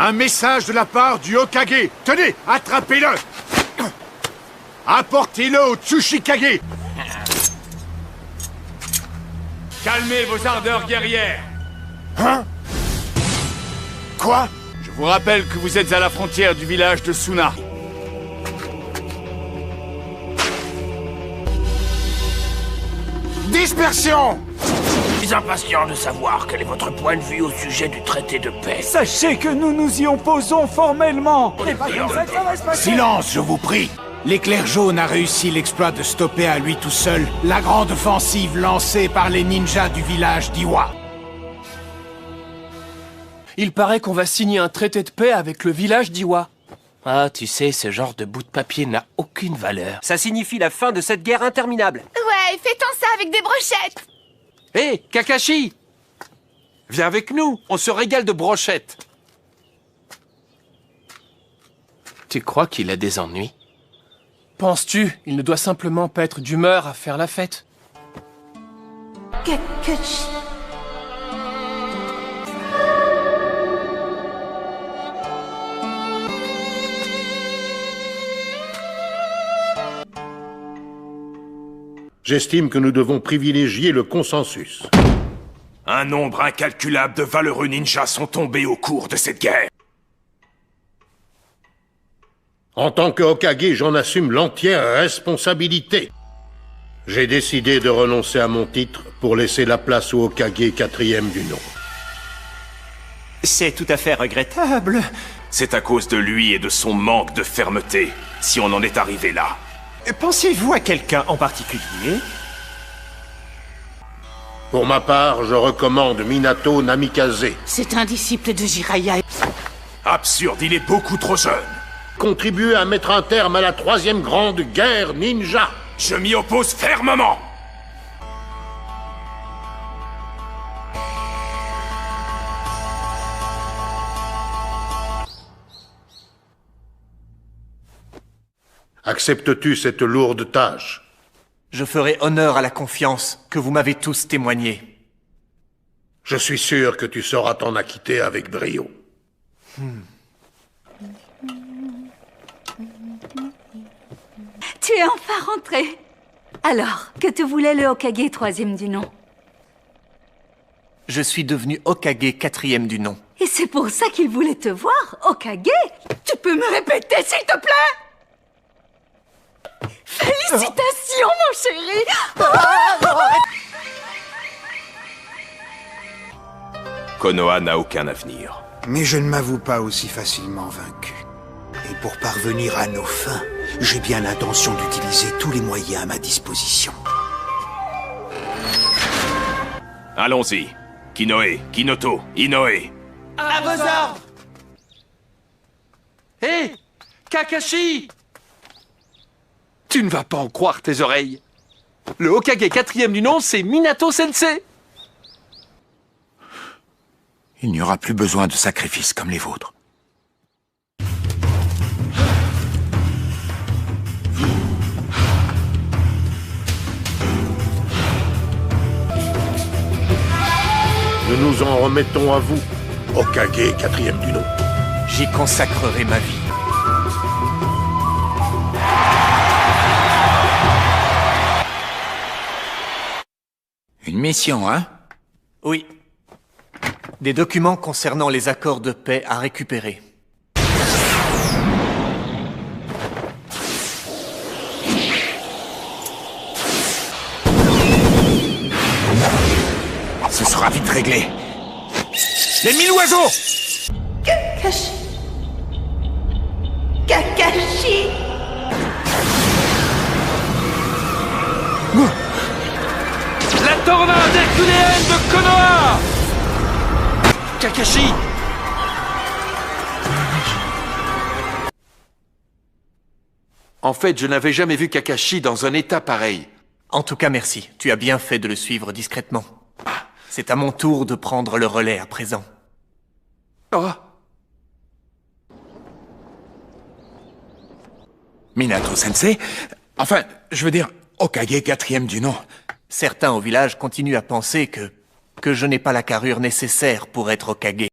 Un message de la part du Hokage. Tenez, attrapez-le. Apportez-le au Tsuchikage. Calmez vos ardeurs guerrières. Hein? Quoi? Je vous rappelle que vous êtes à la frontière du village de Suna. Dispersion! Je suis impatient de savoir quel est votre point de vue au sujet du traité de paix. Sachez que nous nous y opposons formellement. Silence, je vous prie. L'éclair jaune a réussi l'exploit de stopper à lui tout seul la grande offensive lancée par les ninjas du village d'Iwa. Il paraît qu'on va signer un traité de paix avec le village d'Iwa. Ah, tu sais, ce genre de bout de papier n'a aucune valeur. Ça signifie la fin de cette guerre interminable. Ouais, fais-t'en ça avec des brochettes. Hé, Kakashi! Viens avec nous, on se régale de brochettes. Tu crois qu'il a des ennuis? Penses-tu, il ne doit simplement pas être d'humeur à faire la fête? Kakashi. J'estime que nous devons privilégier le consensus. Un nombre incalculable de valeureux ninjas sont tombés au cours de cette guerre. En tant que Hokage, j'en assume l'entière responsabilité. J'ai décidé de renoncer à mon titre pour laisser la place au Hokage 4e du nom. C'est tout à fait regrettable. C'est à cause de lui et de son manque de fermeté, si on en est arrivé là. Pensez-vous à quelqu'un en particulier? Pour ma part, je recommande Minato Namikaze. C'est un disciple de Jiraiya. Absurde, il est beaucoup trop jeune. Contribuer à mettre un terme à la 3e grande guerre ninja. Je m'y oppose fermement. Acceptes-tu cette lourde tâche? Je ferai honneur à la confiance que vous m'avez tous témoignée. Je suis sûr que tu sauras t'en acquitter avec brio. Tu es enfin rentré. Alors, que te voulait le Hokage 3e du nom? Je suis devenu Hokage 4e du nom. Et c'est pour ça qu'il voulait te voir, Hokage? Tu peux me répéter, s'il te plaît? Félicitations, mon chéri! Konoha n'a aucun avenir. Mais je ne m'avoue pas aussi facilement vaincu. Et pour parvenir à nos fins, j'ai bien l'intention d'utiliser tous les moyens à ma disposition. Allons-y. Kinoe, Kinoto, Inoue. À vos ordres! Hé, Kakashi! Tu ne vas pas en croire tes oreilles. Le Hokage 4e du nom, c'est Minato Sensei. Il n'y aura plus besoin de sacrifices comme les vôtres. Nous nous en remettons à vous, Hokage 4e du nom. J'y consacrerai ma vie. Une mission, hein? Oui. Des documents concernant les accords de paix à récupérer. Ce sera vite réglé. Les 1000 oiseaux! Kakashi. Kakashi. La tornade herculéenne de Konoha! Kakashi! En fait, je n'avais jamais vu Kakashi dans un état pareil. En tout cas, merci. Tu as bien fait de le suivre discrètement. C'est à mon tour de prendre le relais à présent. Oh. Minato Sensei? Enfin, je veux dire, Hokage 4e du nom. Certains au village continuent à penser que je n'ai pas la carrure nécessaire pour être Hokage.